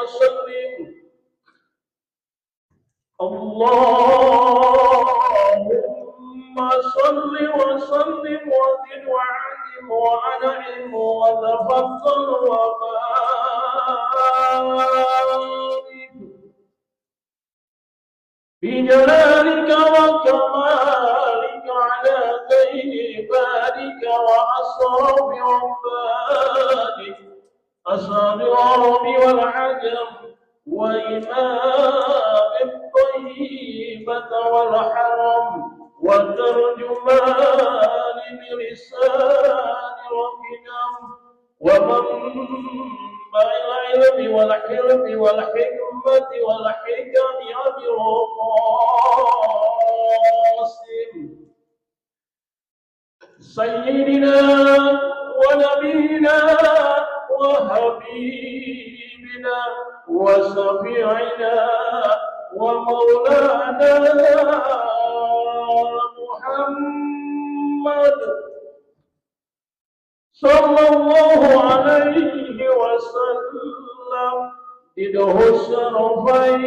وسلم. اللهم صل وسلم وزد وعلم وأنعم وتفضل وبارك بجلالك وكمالك على خير عبادك وأصحاب عبادك أصحاب العرب والعجم وإمام الطيبة والحرم وترجمان بلسان وقدم ومنبع العلم والحلم والحكمة والحكم أبي القاسم سيدنا ونبينا وحبيبنا وشفيعنا ومولانا محمد صلى الله عليه وسلم إنه شرفي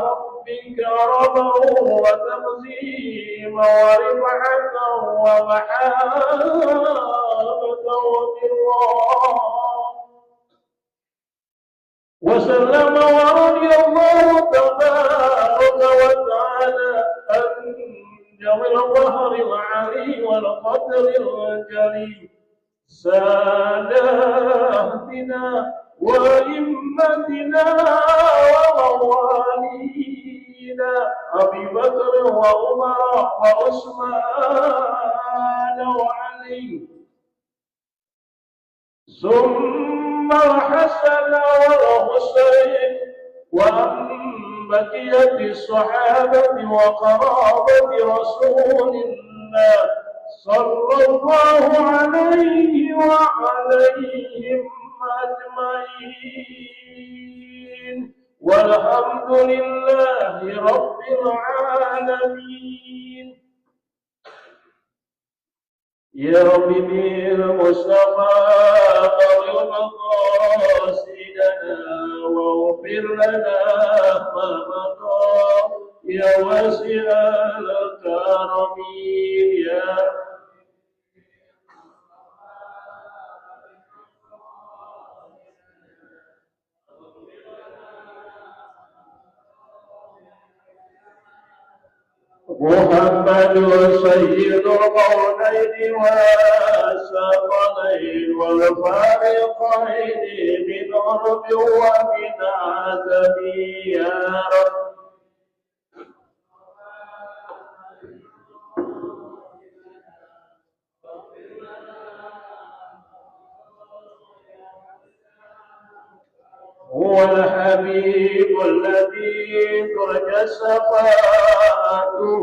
ربك ربه وتقسيما ورفعة ومحابة وبرا وسلم ورضي الله تبارك وتعالى عن ذوي الظهر العلي والقدر الجليل ساداتنا وإمتنا وموالينا أبي بكر وعمر وعثمان وعلي ثم الحسن والحسين وأن بقية الصحابة وقرابة رسول الله صلى الله عليه وعليهم أجمعين والحمد لله رب العالمين. يا رب بالمصطفى قضي مقاصدنا واغفر لنا ما مضى يا واسع الكرم يا محمد سيد القرنين والثقلين والفارقين من عرب ومن عجم يا رب. هو الحبيب الذي ترجى شفاعته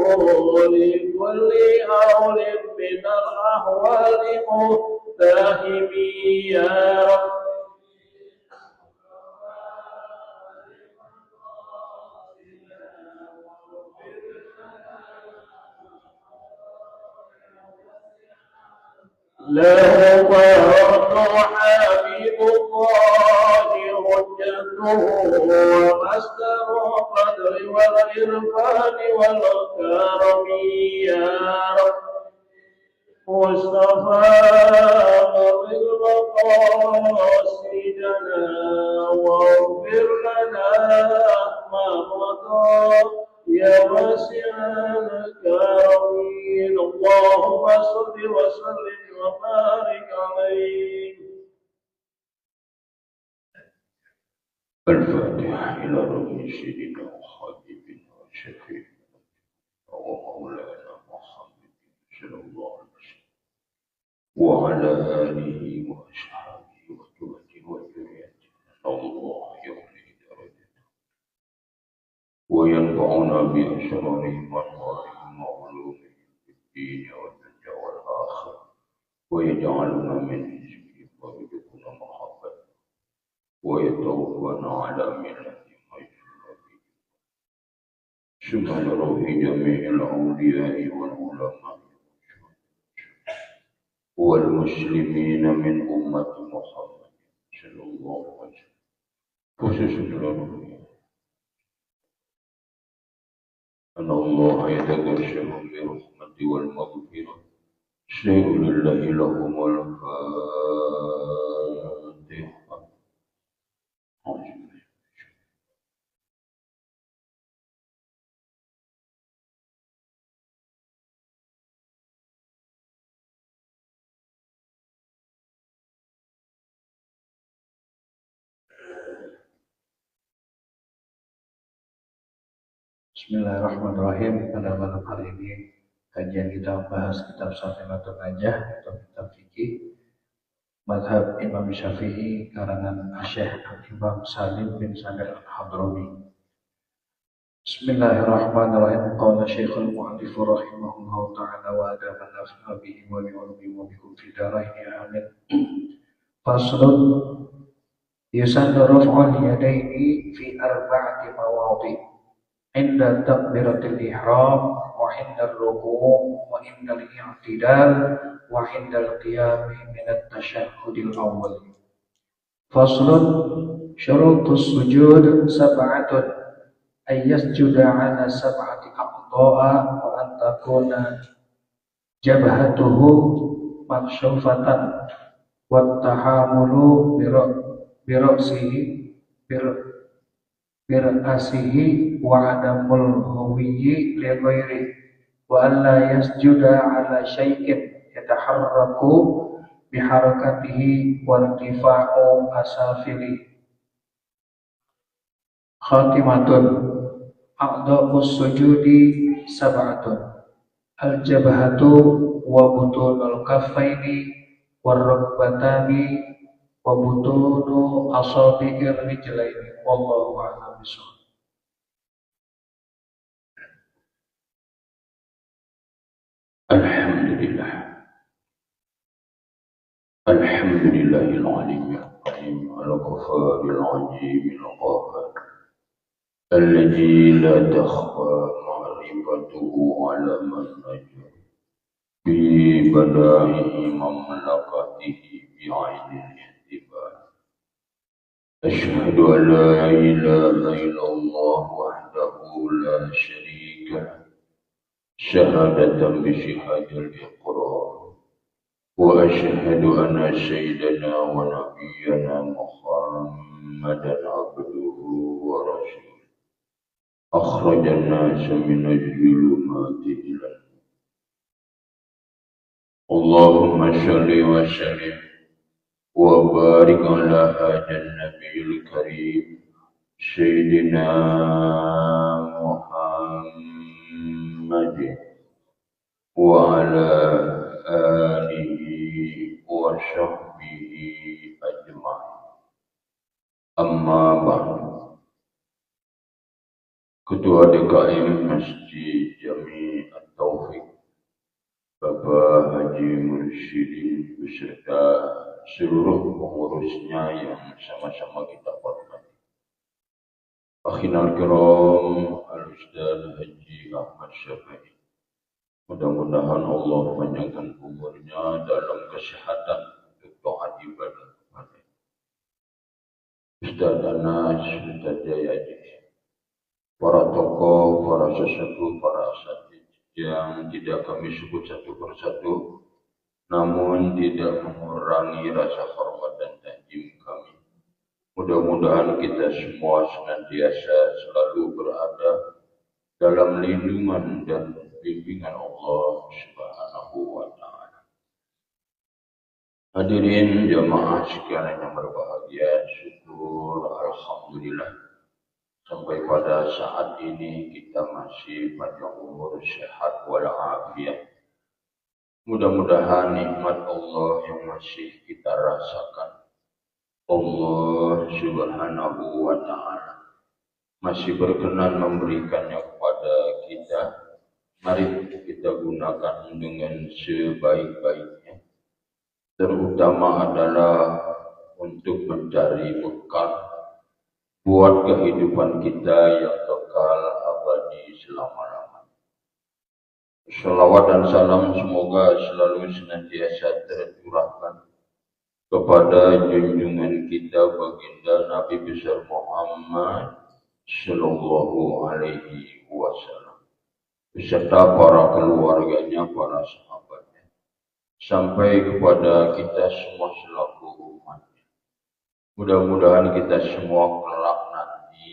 لكل هول من الأحوال متهم يا رب. له فرط حبيب الله حجته ومصدر القدر والعرفان والكرم يا رب. مصطفى بالمقاصدنا واغفر لنا ما مضى يا واسع الكرم. اللهم صل وسلم وبارك عليه. الفاتحة إلى روح سيدنا وحبيبنا وشفيعنا ومولانا محمد صلى الله عليه وسلم وعلى آله وأصحابه وذريته وذريته الله يغفر درجته وينفعنا بأسرارهم وأنوارهم وعلومهم في الدين والدنيا والآخرة ويجعلنا من حزبه ويرزقنا محبته ويتوفنا على ملته سبحان روح جميع الأولياء والعلماء والمسلمين من أمة محمد صلى الله عليه وسلم. khususnya أن الله يتغشهم برحمة والمغفرة شيء لله لهم الفاتحة. Bismillahirrahmanirrahim. Pada malam hari ini kajian kita membahas kitab Safinatun Najah atau kitab fikih mazhab Imam Syafi'i karangan Syekh Imam Salim bin Sa'id Al-Hadrami. Bismillahirrahmanirrahim. Qala Syekhul Mu'allif rahimahullah ta'ala wa adabana bihi wa bi'ulumi wa bikum fi daraini amin. Faslun yusannu raf'ul yadaini fi arba'ati mawadi' inda takbiratul ihram wa inda ar-ruku' wa inda al-i'tidal wa inda al-qiyam min at-tashahhudil awwal. Faslun syurutus sujud sab'atun ay yasjuda 'ala sab'ati aqta'a wa an takuna jabhatuhu makshufatan wa tahamulu bi ra'sihi wa adamul huwiyyi li ghairi wa alla yasjuda ala syai'in yataharraku biharakatihi wa irtifa'u asafili. Khatimatun a'dha'us sujudi sab'atun al-jabhatu wa butunul kaffaini war-rukbatani wa butunu asabi'ir rijlaini wallahu a'lam bishawab. Alhamdulillah. Alhamdulillahil alimil qadim al-ghaffaril ajimil qahhar alladzi la takhfa ma'rifatuhu 'ala man najah bi bada'i mamlakatihi bi 'ainil ihtibar. Asyhadu an la ilaha illallah wahdahu la syarika lahu syahadatan bi syihadil iqrar wa asyhadu anna sayyidana wa nabiyyana Muhammadan abduhu wa rasuluh akhrajan nasa minaz zulumati ila Allahumma shalli wa sallim wa barik ala hadan nabiyil karim sayyidina Muhammad wa ala alihi wa sahbihi ajma'in. Amma ba'du. Ketua DKM Masjid Jami' At-Taufiq Bapak Haji Mursyidin beserta seluruh pengurusnya yang sama-sama kita hormati. Akhinal kiram Al-Ustaz Haji Ahmad Syafi'i. Mudah-mudahan Allah panjangkan umurnya dalam kesehatan untuk taat ibadah kepada Ustaz Anas, Ustaz Jayaji, para tokoh, para sesepuh, para asatidz yang tidak kami sebut satu persatu, namun tidak mengurangi rasa hormat dan takjim kami. Mudah-mudahan kita semua senantiasa selalu berada dalam lindungan dan bimbingan Allah Subhanahu wa ta'ala. Hadirin jamaah sekalian yang berbahagia, syukur alhamdulillah sampai pada saat ini kita masih panjang umur, sehat walafiat. Mudah-mudahan nikmat Allah yang masih kita rasakan, Allah Subhanahu wa ta'ala masih berkenan memberikannya kepada kita. Mari kita gunakan dengan sebaik-baiknya. Terutama adalah untuk mencari bekal buat kehidupan kita yang kekal abadi selama-lamanya. Salawat dan salam semoga selalu senantiasa tercurahkan kepada junjungan kita baginda Nabi besar Muhammad Sallallahu Alaihi Wasallam beserta para keluarganya, para sahabatnya, sampai kepada kita semua selaku umatnya. Mudah-mudahan kita semua kelak nanti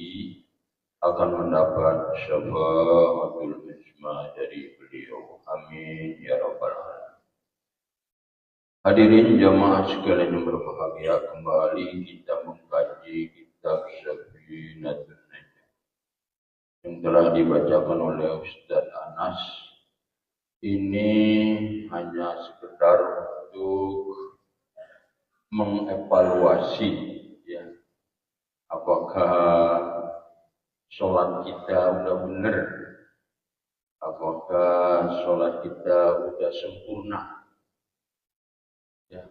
akan mendapat syafaatul uzma dari beliau. Amin ya rabbal alamin. Hadirin jamaah sekalian yang berbahagia, kembali kita mengkaji kitab Safinatun Najah yang telah dibacakan oleh Ustaz Anas. Ini hanya sekedar untuk mengevaluasi ya, apakah sholat kita udah benar, apakah sholat kita udah sempurna. Ya.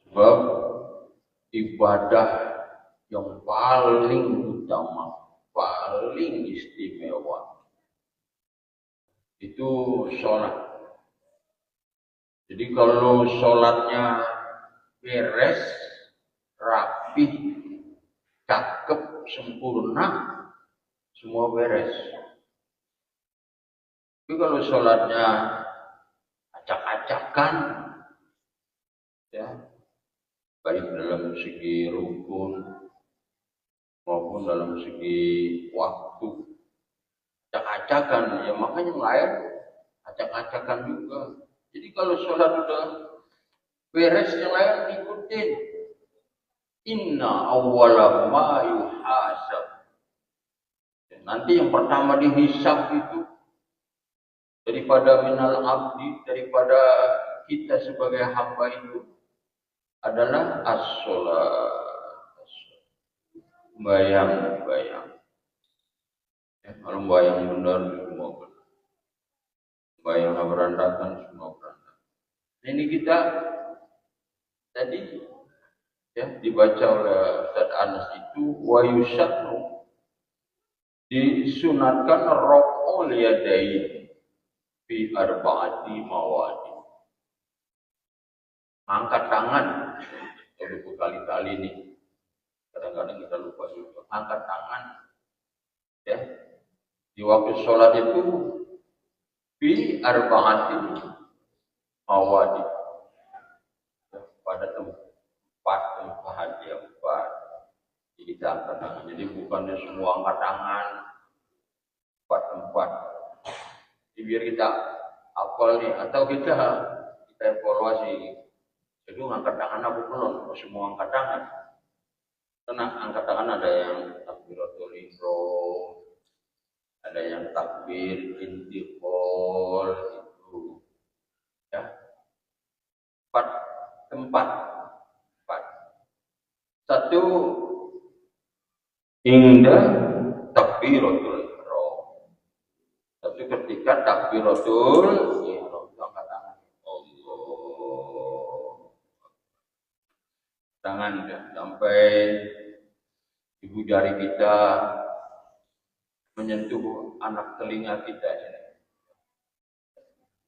Sebab ibadah yang paling utama, paling istimewa itu sholat. Jadi kalau sholatnya beres, rapi, cakep, sempurna, semua beres. Tapi kalau sholatnya acak-acakan, ya, baik dalam segi rukun maupun dalam segi waktu, acak-acakan, ya makanya yang lain acak-acakan juga. Jadi kalau sholat udah beres, yang lain ikutin. Inna awwala ma yuhasab. Nanti yang pertama dihisab itu daripada minal abdi, daripada kita sebagai hamba itu adalah as-sholat. Bayang. Ya, kalau bayang benar semua benar. Bayang berantakan semua berantakan. Ini kita tadi ya dibaca oleh Ustaz Anas itu wa yusyatnu, disunatkan raf'ul yadain fi arba'ati mawadi. Angkat tangan, kita berkali-kali nih. Kadang-kadang kita lupa juga. Angkat tangan, ya. Di waktu sholat itu fi arba'ati mawadi. Ya, pada tempat yang empat. Jadi kita angkat tangan. Jadi bukannya semua angkat tangan tempat. Jadi biar kita hafal nih, atau kita evaluasi. Jadi angkat tangan aku belum, semua angkat tangan. Karena angkat tangan ada yang takbiratul ihram, ada yang takbir intiqal itu. Ya. Empat. Satu indah takbiratul ihram. Satu ketika takbiratul ihram, angkat tangan. Tangan sampai ibu jari kita menyentuh anak telinga kita ini.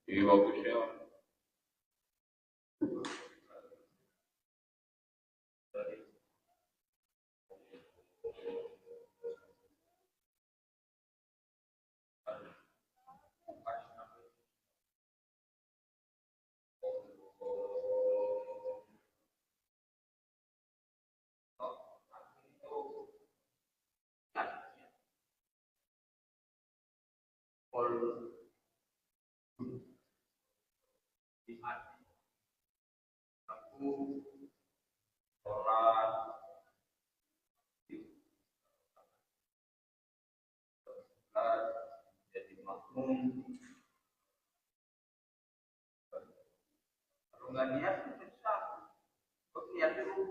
Ini bagusnya. Di hati aku sholat jadi makmum. Kalau nggak niat itu sah. Kalau niat itu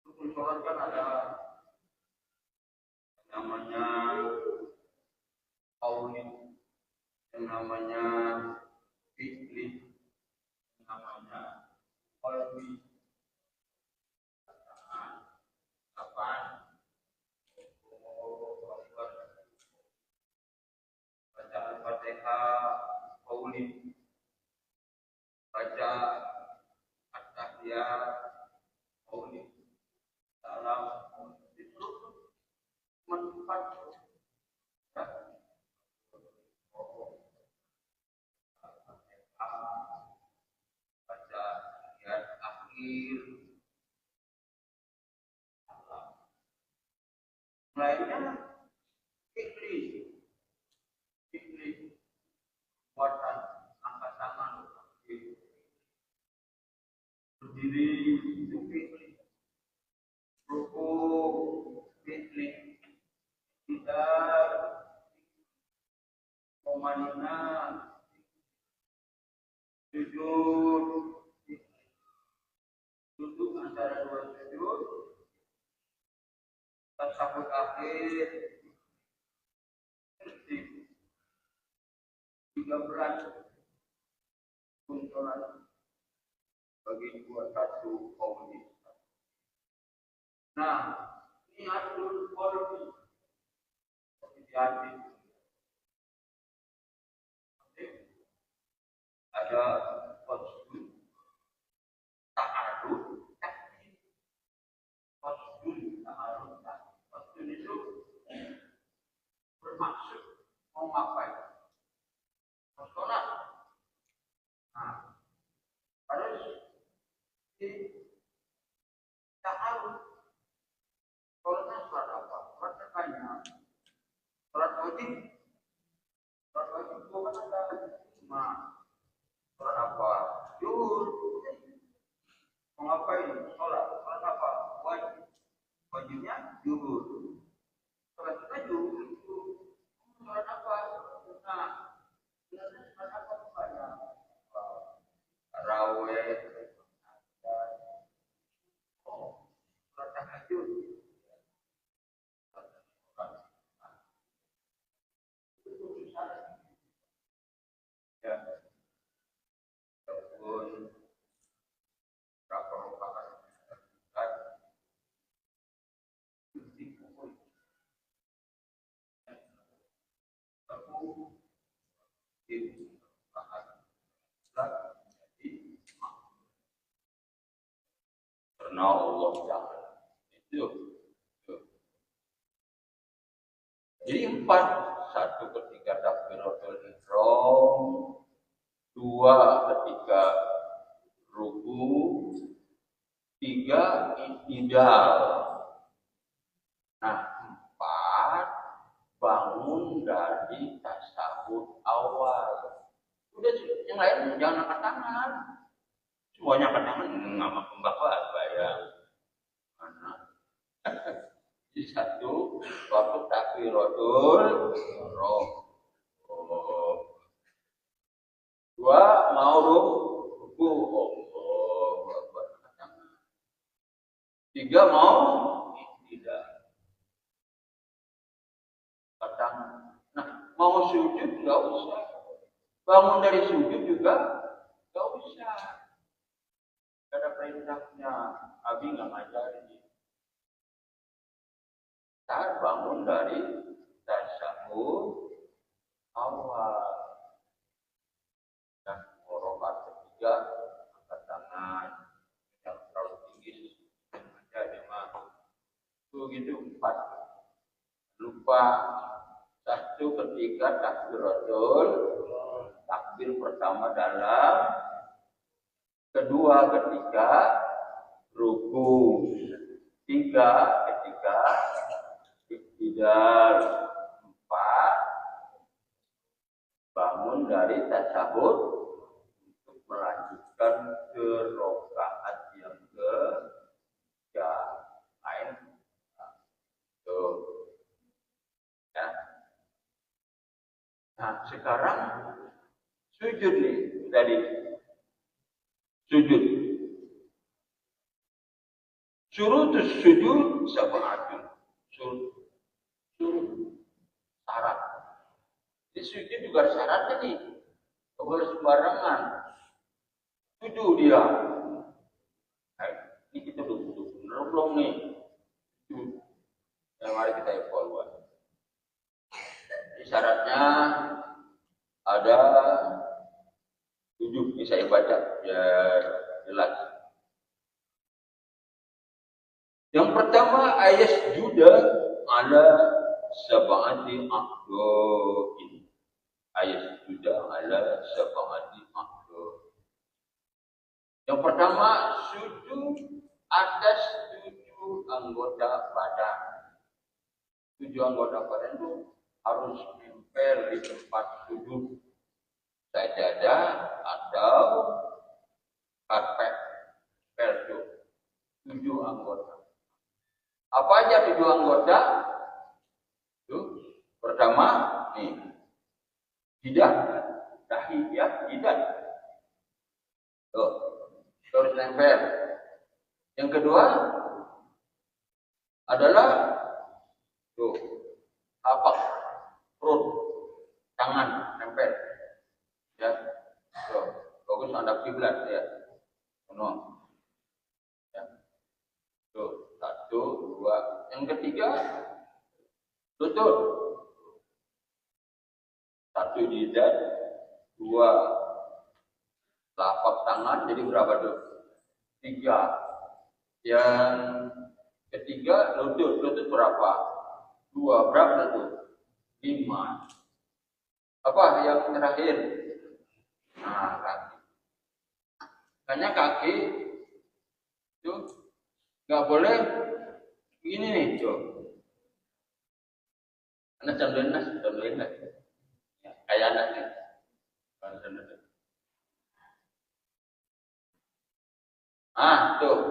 rukun sholat kan ada namanya qauli, yang namanya fi'li, yang namanya qalbi. Kapan? Lainnya iklis buatan angkat tangan berdiri itu iklis ruku iklis tidak pemanina sujud duduk antara dua sujud tasawuf akhir 13 kuntulan bagi 21 komunis. Nah, ini atur polri hati. Ada konsum ta'aruf konsum itu bermaksud mau ngapain? Sholat. Nah, harus di ta'aruf. Sholatnya sholat apa? Sholatnya banyak. Sholat wajib itu kan ada nah, sholat apa? Zuhur. Mau ngapain? Sholat apa? Wajib. Wajibnya zuhur. Sholat kita zuhur itu sholat apa? Nah, sholat apa banyak? Tarawih, sholat tahajud. Ya, ataupun berapa rakaat karena Allah Ta'ala itu. Jadi 4, 1 ketika takbiratul ihram, 2 ketika ruku, 3 i'tidal. Nah, 4 bangun dari tasawuf awal. Udah yang lain jangan angkat tangan. Semuanya angkat tangan sama pembakar bayang. Mana? Di 1 waktu takbiratul ihram. 2 mau ruku. Angkat tangan. 3 mau tidak. Nah, mau sujud nggak usah. Bangun dari sujud juga nggak usah. Gak ada perintahnya. Abi nggak ngajarin. Saat bangun dari tasawuf awal dan rakaat ketiga angkat tangan yang terlalu tinggi aja memang begitu 4 lupa 1 ketika takbiratul takbir pertama dalam 2 ketika ruku 3 ketika i'tidal 4 bangun dari tasawuf untuk melanjutkan ke rakaat yang ketiga lain tuh ya. Nah sekarang sujud nih tadi sujud syurutus sujud sab'atun suruh syarat. Di sujud juga ada syaratnya nih. Tidak boleh sembarangan. Sujud dia. Nah, ini kita duduk belum nih. Yang mari kita evaluasi. Jadi syaratnya ada 7. Ini saya baca biar jelas. Yang pertama ayat juda ala sab'ati a'dha'in. Ayat juda ala sab'ati a'dha'in. Yang pertama sujud atas 7 anggota badan. 7 anggota badan itu harus nempel di tempat sujud sajadah atau karpet. Nempel 7 anggota. Apa aja 7 anggota? Tuh, pertama nih, jidat, dahi ya, jidat. Tuh, harus nempel. Yang kedua adalah tuh, apa? Perut, tangan nempel. Ya. Tuh, bagus hadap kiblat ya. Penuh. Ya. Tuh, 1, 2. Yang ketiga lutut. 1 jidat, 2 telapak tangan, jadi berapa tuh? 3. Yang ketiga lutut berapa? 2, berapa tuh? 5. Apa yang terakhir? Nah, kaki. Makanya kaki itu nggak boleh begini nih, tuh. Karena contohin lah. Ya, kayak anak nih. Tuh.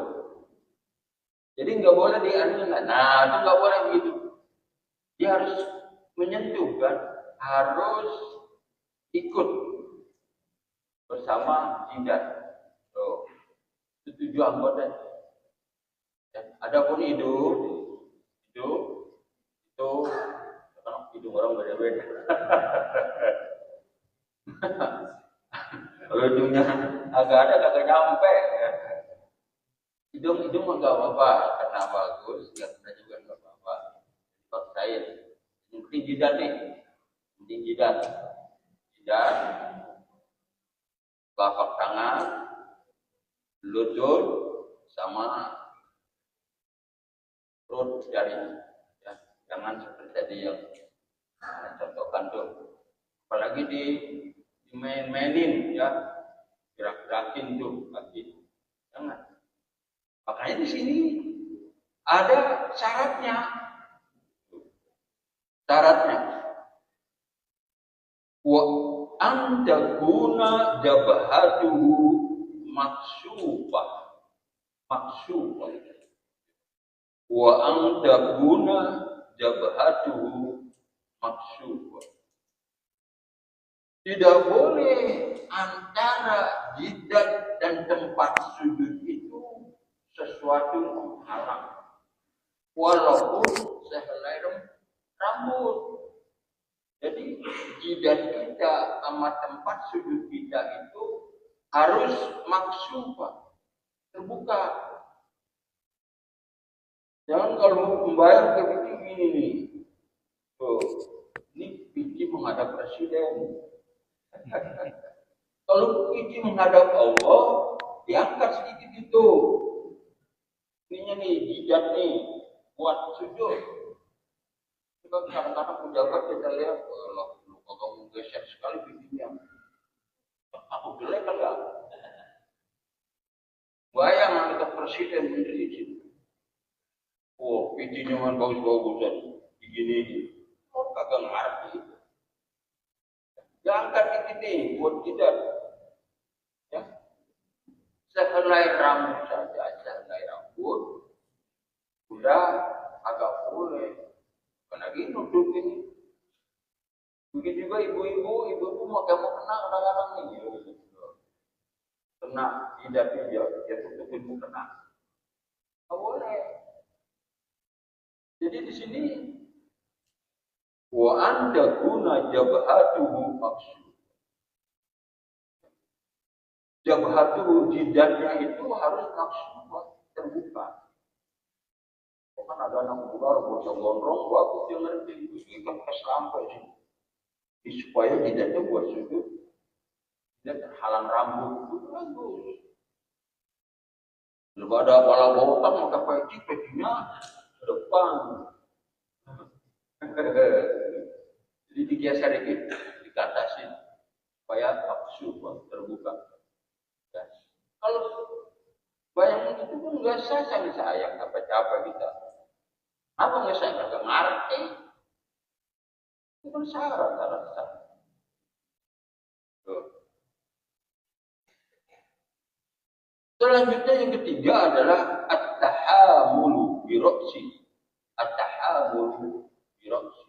Jadi nggak boleh dianuin. Nah, itu nggak boleh begitu. Dia harus menyentuh kan, harus ikut bersama jidat. Tuh. Itu 7 anggota. Ya. Adapun hidung itu hidung orang beda-beda. Kalau hidungnya agak ada kagak nyampe. Hidung enggak apa-apa karena bagus, enggak kena juga enggak apa-apa. Paksain. Yang penting jidat nih. Penting jidat. Telapak tangan, lutut sama perut jari. Ya, jangan seperti tadi yang contohkan tuh. Apalagi dimain-mainin ya, gerak-gerakin tuh kaki. Jangan. Makanya di sini ada syaratnya. Wa antakuna jabhatuhu maksubah. Wa antakuna jabhatuhu maksubah. Tidak boleh antara jidat dan tempat sujud itu sesuatu menghalang. Walaupun sehelai rambut. Jadi jidat kita sama tempat sujud kita itu harus maksubah, terbuka. Jangan kalau membayang ke gini nih. Tuh, ini pipi menghadap presiden. Kalau pipi menghadap Allah, diangkat sedikit itu. Ininya nih, jidat nih, buat sujud. Kita kadang-kadang menjaga kita lihat, kalau menggeser sekali pipinya. Aku jelek kan enggak? Bayang kita presiden menteri di situ. Oh, pipinya kan bagus-bagusan. Begini. Oh, kagak ngerti. Diangkat dikit nih, buat jidat. Ya. Sehelai rambut saja, sehelai rambut. Udah agak boleh. Karena gitu duduk ini. Begitu juga ibu-ibu mau kena kadang-kadang nih. Kena jidatnya dia tutupin mau kena. Nggak boleh. Jadi di sini wa anda guna jabhatuhu maksud. Jabhatuhu jidatnya itu harus maksud terbuka. Kan ada anak muda bocah gondrong bagus dia ngerti ini kan pas sampai sih. Supaya jidatnya buat sujud. Dia terhalang rambut itu bagus. Kalau ada kepala botak maka pecinya ke depan. Jadi digeser dikit, dikatasin supaya maksud terbuka. Ya. Kalau bayangin itu pun nggak sayang apa-apa kita. Apa nggak sayang? Nggak ngerti. Itu kan syarat. Selanjutnya yang ketiga adalah at-tahamulu bi ra'si. At-tahamulu bi ra'si.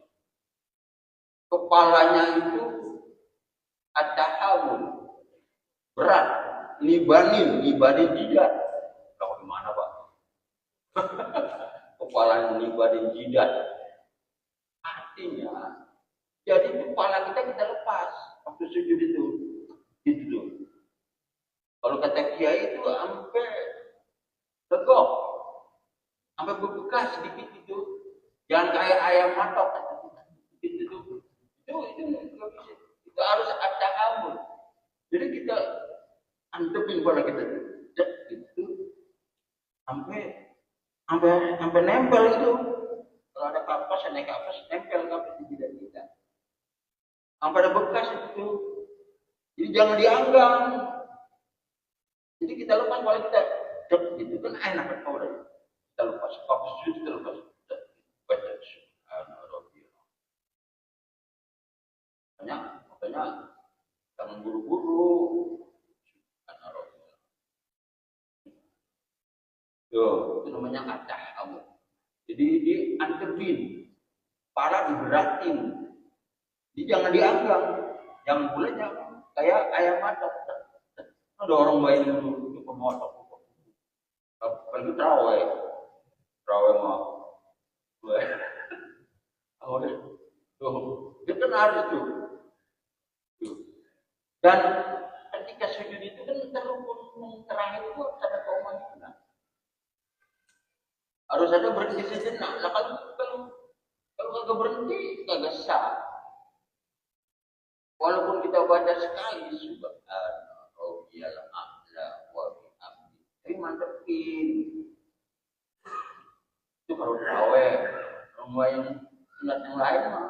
Kepalanya itu at-tahamul. Berat, nibanin jidat. Tahu gimana, Pak? Kepala nibanin jidat. Artinya, jadi kepala kita lepas waktu sujud itu. Gitu. Kalau kata kiai itu sampai tegok, sampai berbekas sedikit itu. Jangan kayak ayam matok. Itu nggak bisa. Itu harus ada amun. Jadi kita antepin kepala kita gitu, sampai nempel itu. Kalau ada kapas, naik kapas, nempel kapas di jidat kita. Sampai ada bekas itu. Jadi jangan dianggang. Jadi kita lepas kalau kita gitu kan enak kan kalau kita lepas kapas itu kita lepas. Baca subhanallah. Makanya jangan buru-buru. Itu namanya at-tahamul. Jadi diantepin, para diberatin. Jadi jangan dianggang, yang boleh jangan kayak ayam matok. Ada orang bayi dulu itu pemotok. Apalagi terawih mah. Oh deh, itu kan harus tuh. Dan ketika sujud itu kan terluput terakhir itu ada komandan. Harus ada berhenti sejenak. Nah kalau kagak berhenti kagak sah. Walaupun kita baca sekali subhanallah a'la wa bihamdi. Tapi mantepin. Itu kalau tarawih, rumah yang sunat yang lain mah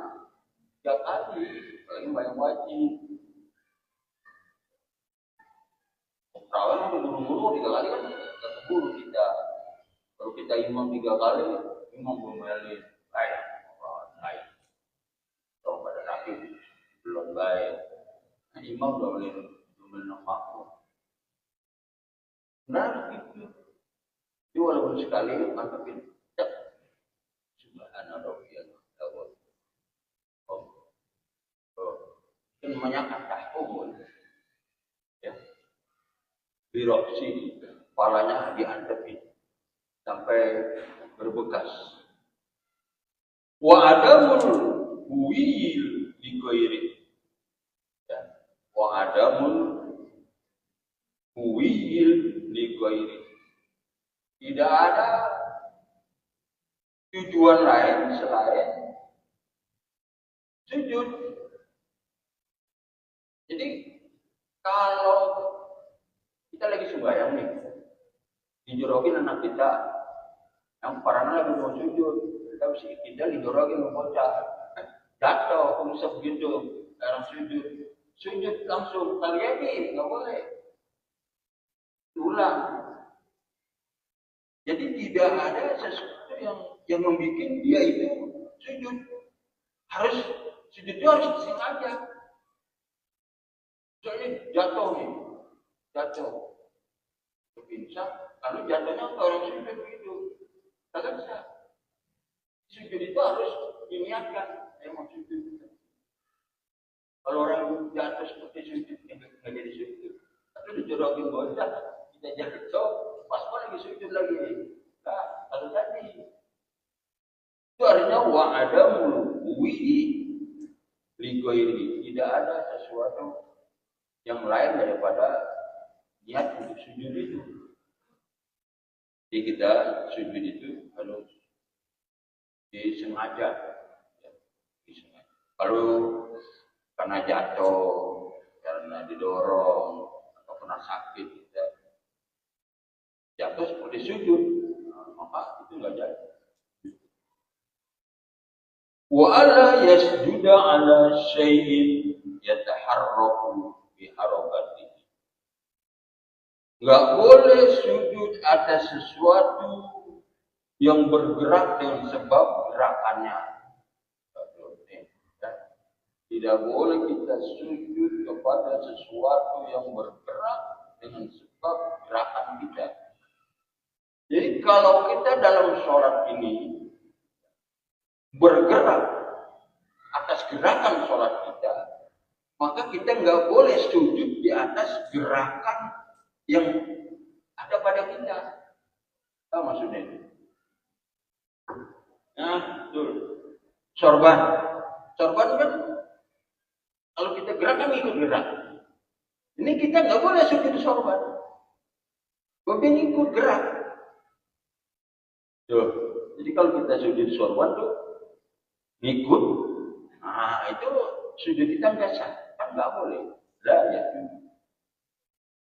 3 kali, apalagi yang wajib. Tarawih mah buru-buru 3 kali kan enggak keburu kita. Kalau kita imam 3 kali, imam bumelin, baik. Kalau pada nabi belum baik, nah, imam belum makmum. Nah itu, jadi walaupun sekali mantapin, subhanallah. Itu namanya at-tahumul. Ya, biroksi, kepalanya diantepin sampai berbekas. Wa adamul huwil li ghairi. Ya. Wa adamul huwil li ghairi. Tidak ada tujuan lain selain sujud. Jadi kalau kita lagi sembahyang nih, dijorokin anak kita, yang parana lagi mau sujud, kita dijorokin mau bocah, jatuh, bisa begitu, dalam sujud langsung kali ini nggak boleh, ulang. Jadi tidak ada sesuatu yang membuat dia itu sujud. Sujud itu harus disengaja. Soalnya jatuh, berpincang, lalu jatuhnya ke orang sujud begitu, kagak bisa. Sujud itu harus diniatkan, emang sujud. Kalau orang jatuh seperti sujud, nggak jadi sujud. Tapi dijorokin bocah, kita jatuh, pas lagi sujud lagi. Nah, kalau tadi itu artinya wa adamul huwi li ghairi. Tidak ada sesuatu yang lain daripada niat untuk sujud itu. Jadi kita sujud itu harus disengaja. Kalau karena jatuh, karena didorong, atau karena sakit, kita jatuh seperti sujud, maka itu nggak jadi. Wa alla yasjuda ala syai'in yataharraku bi harakatihi. Enggak boleh sujud atas sesuatu yang bergerak dengan sebab gerakannya. Tidak boleh kita sujud kepada sesuatu yang bergerak dengan sebab gerakan kita. Jadi kalau kita dalam sholat ini bergerak atas gerakan sholat kita, maka kita nggak boleh sujud di atas gerakan yang ada pada kita. Apa maksudnya itu? Nah, betul. Sorban kan kalau kita gerak kan ikut gerak. Ini kita nggak boleh sujud di sorban. Tapi ini ikut gerak. Tuh. Jadi kalau kita sujud di sorban tuh ngikut. Nah itu sujud kita nggak sah, kan nggak boleh. Lah ya.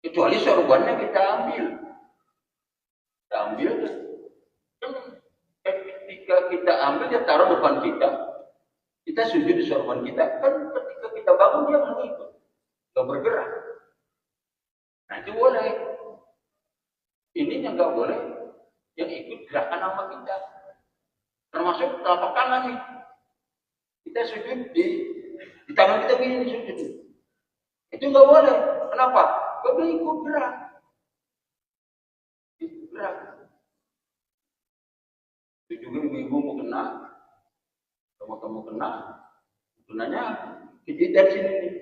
Kecuali sorbannya kita ambil. Kan ketika kita ambil dia taruh depan kita sujud di sorban kita, kan ketika kita bangun dia mengikut, nggak bergerak. Nah itu boleh. Ini yang nggak boleh, yang ikut gerakan sama kita, termasuk telapak kanan nih. Kita sujud di tangan kita begini sujud, itu nggak boleh. Kenapa? Karena ikut gerak. Itu juga ibu-ibu mau kena, kalau kamu kenanya kejadian dari sini nih,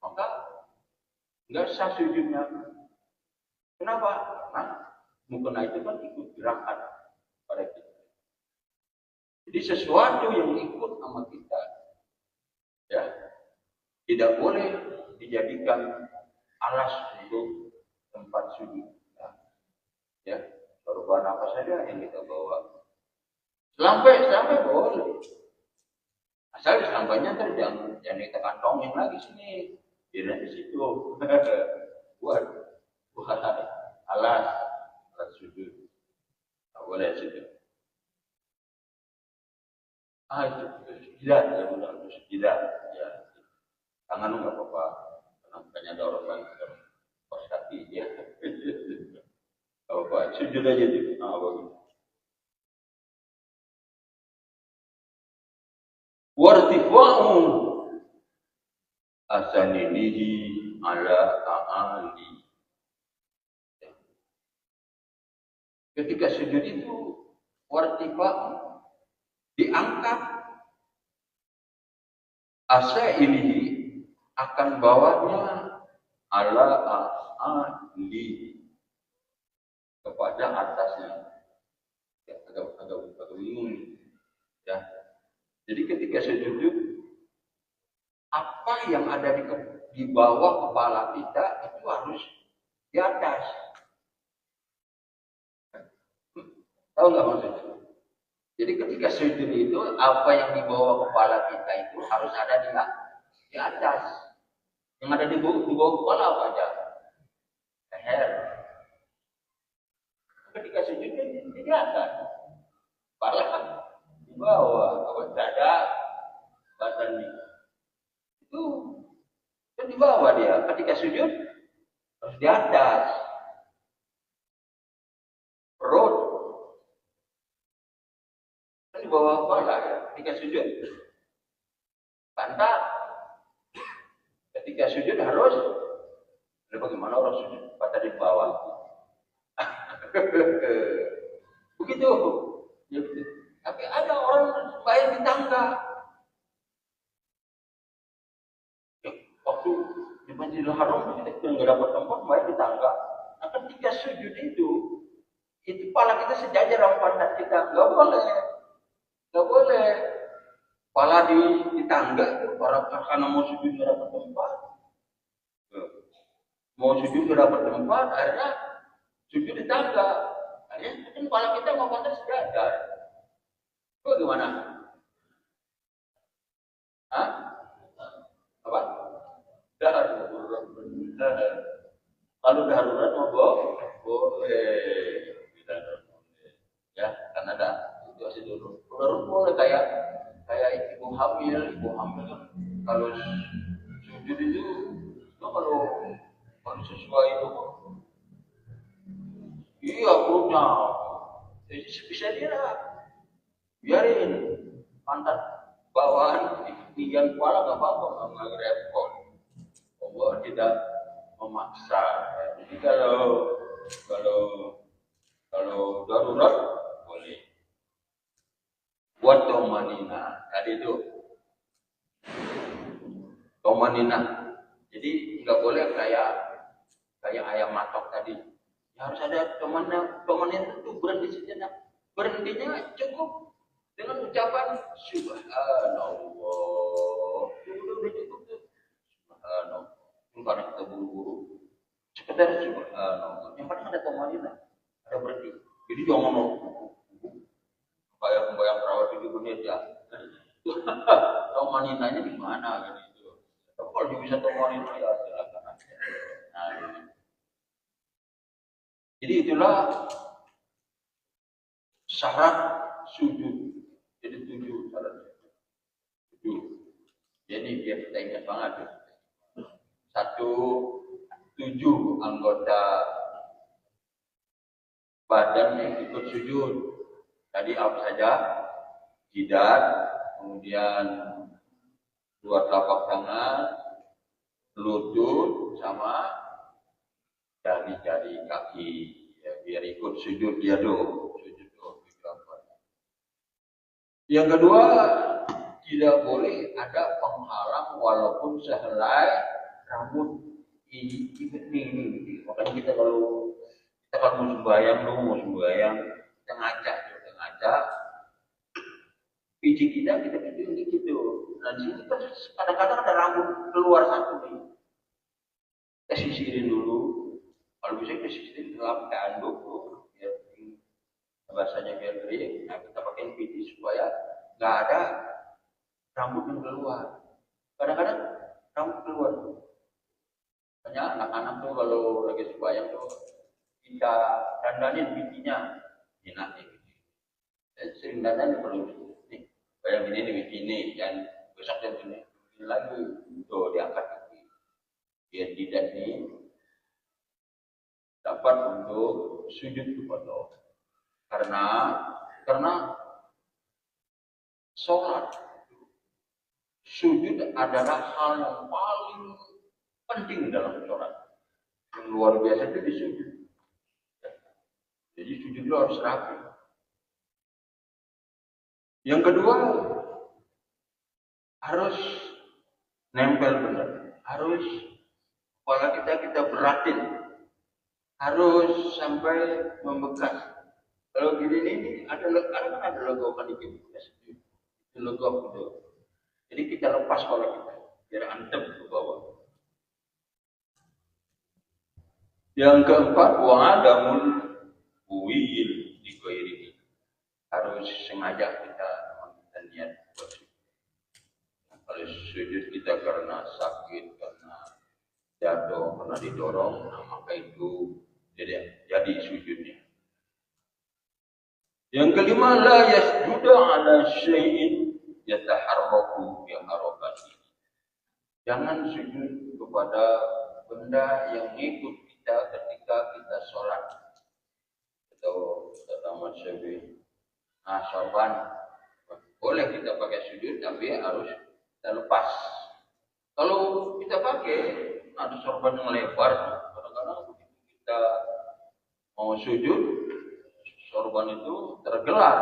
maka nggak sah sujudnya. Kenapa? Nah, mukena itu kan ikut gerakan pada kita. Jadi sesuatu yang ikut sama kita, ya, tidak boleh dijadikan alas untuk tempat sujud. Ya, sorban apa saja yang kita bawa. Selampai boleh. Asal selampainya jangan kita kantongin lagi sini. Biar di situ. buat alas sujud. Tak boleh situ. Itu sujidat ya, udah sujidat ya. Tangan enggak apa-apa. Nampaknya ada orang pas kaki ya. Apa sujud aja tuh. Bagus. Wartifa'u asaninihi ala a'ali. Ketika sujud itu wartifa'u diangkat asainihi akan bawahnya ala a'ali kepada atasnya. Ya, agak bingung ya. Jadi ketika sujud, apa yang ada di bawah kepala kita itu harus di atas. Tahu nggak maksudnya? Jadi ketika sujud itu, apa yang di bawah kepala kita itu harus ada di atas. Yang ada di bawah kepala apa aja? Leher. Ketika sujud di atas, kepala di bawah, dada, badan itu kan di bawah dia. Ketika sujud harus di atas. Perut kan di bawah kepala ya. Ketika sujud pantat. Ketika sujud harus bagaimana orang sujud pantat di bawah. Begitu. Ya, begitu. Tapi ada orang bayar di tangga. Ya, waktu di Masjidil Haram kita nggak dapat tempat bayar di tangga. Nah, ketika sujud itu kepala kita sejajar sama pantat kita. Nggak boleh. Kepala di tangga itu karena mau sujud nggak dapat tempat. Mau sujud nggak dapat tempat, akhirnya sujud di tangga. Akhirnya kepala kita sama pantat sejajar. Bagaimana? Hah? Apa? Darurat. Kalau darurat mau boleh. Ya, karena ada situasi dulu. Darurat boleh kayak ibu hamil kalau sujud itu kalau sesuai itu iya perutnya Jadi sebisa dia biarin pantat bawahan tinggal kepala nggak apa-apa, nggak repot. Allah tidak memaksa. Jadi kalau kalau darurat boleh. Buat tomanina tadi itu tomanina. Jadi nggak boleh kayak ayam matok tadi. Ya, harus ada tomanina itu berhenti sejenak. Berhentinya cukup dengan ucapan subhanallah. Udah cukup tuh. Subhanallah. Karena kita buru-buru. Sekedar subhanallah. Yang penting ada tomanina, ada berhenti. Jadi jangan bayang perawat di dunia ya. Tomaninanya di mana gitu. Kalau dia bisa tomanina ya silakan aja. Nah, jadi itulah syarat sujud. Jadi 7 syaratnya. 7. Jadi biar kita ingat banget. 1, 7 anggota badan yang ikut sujud. Tadi apa saja? Jidat, kemudian dua telapak tangan, lutut, sama jari-jari kaki. Ya, biar ikut sujud dia dong. Yang kedua, tidak boleh ada penghalang walaupun sehelai rambut ini. Makanya kita kalau mau sembahyang, kita ngajak, biji kita kecil gitu. Nah di sini kan kadang-kadang ada rambut keluar satu nih. Kita sisirin dulu. Kalau bisa kita sisirin dalam keanduk tuh, biar bahasanya biar kering. Nah kita pakai biji supaya nggak ada rambut yang keluar. Kadang-kadang rambut keluar. Banyak anak-anak tuh kalau lagi sembahyang tuh kita dandanin bijinya, enak nih. Sering dandanin kalau nih, bayang ini begini dan besok yang ini lagi tuh diangkat lagi. Biar tidak nih dapat untuk sujud kepada Allah. Karena sholat sujud adalah hal yang paling penting dalam sholat. Yang luar biasa itu di sujud. Jadi sujud itu harus rapi. Yang kedua, harus nempel benar. Harus kepala kita beratin. Harus sampai membekas. Kalau gini ini ada legokan dikit. Itu legok gitu. Jadi kita lepas kepala kita biar antep ke bawah. Yang keempat, wa'adamul uwil di ghairihi. Harus sengaja kita niat bersujud. Kalau sujud kita karena sakit, karena jatuh, karena didorong, nah maka itu jadi sujudnya. Yang kelima, la yasjuda ala syai'in yataharraku bi harakati. Jangan sujud kepada benda yang ikut kita ketika kita sholat. Atau kata Mas Syafi'i, sorban boleh kita pakai sujud tapi harus kita lepas. Kalau kita pakai ada sorban yang lebar, kadang-kadang kita mau sujud, sorban itu tergelar,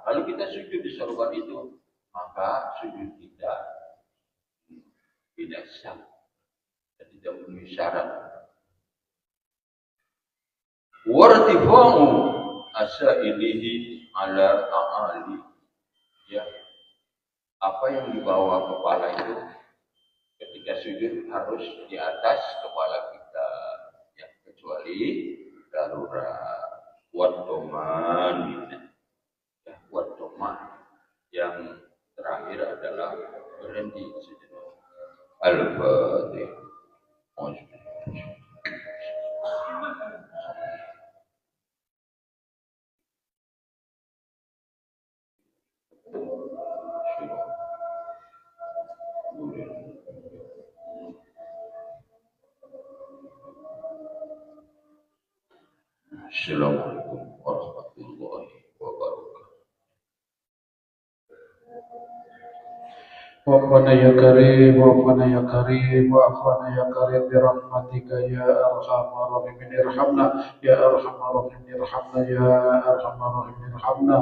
lalu kita sujud di sorban itu, maka sujud kita tidak sah, tidak memenuhi syarat. Wartifa'u asailihi ala a'ali. Ya, apa yang dibawa kepala itu ketika sujud harus di atas kepala kita, ya, kecuali darurat. Watoman, ya, watoman. Yang terakhir adalah berhenti sejenak. Al-Fatihah. Assalamualaikum warahmatullahi wabarakatuh. وعفنا يا كريم وعفنا يا كريم وعفنا يا كريم برحمتك يا أرحم الراحمين ارحمنا يا أرحم الراحمين ارحمنا يا أرحم الراحمين ارحمنا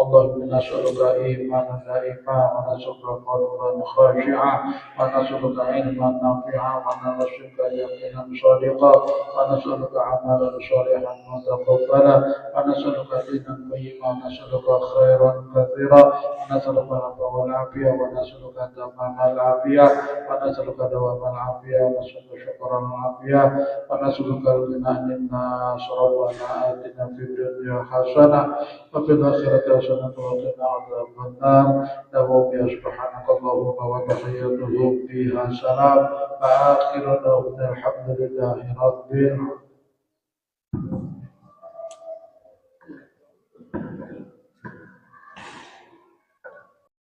اللهم نسألك إيمانا دائما ونسألك قلبا خاشعا ونسألك علما نافعا ونسألك يقينا صادقا ونسألك عملا صالحا متقبلا ونسألك دينا قيما ونسألك خيرا كثيرا ونسألك العفو والعافية ونسألك تمام العافية ونسألك دوام العافية ونسألك شكر العافية ونسألك الغنى عن الناس ربنا آتنا في الدنيا حسنة وفي الآخرة حسنة وقنا عذاب النار دعوهم سبحانك اللهم وتحيتهم فيها سلام وآخر دعوانا الحمد لله رب العالمين.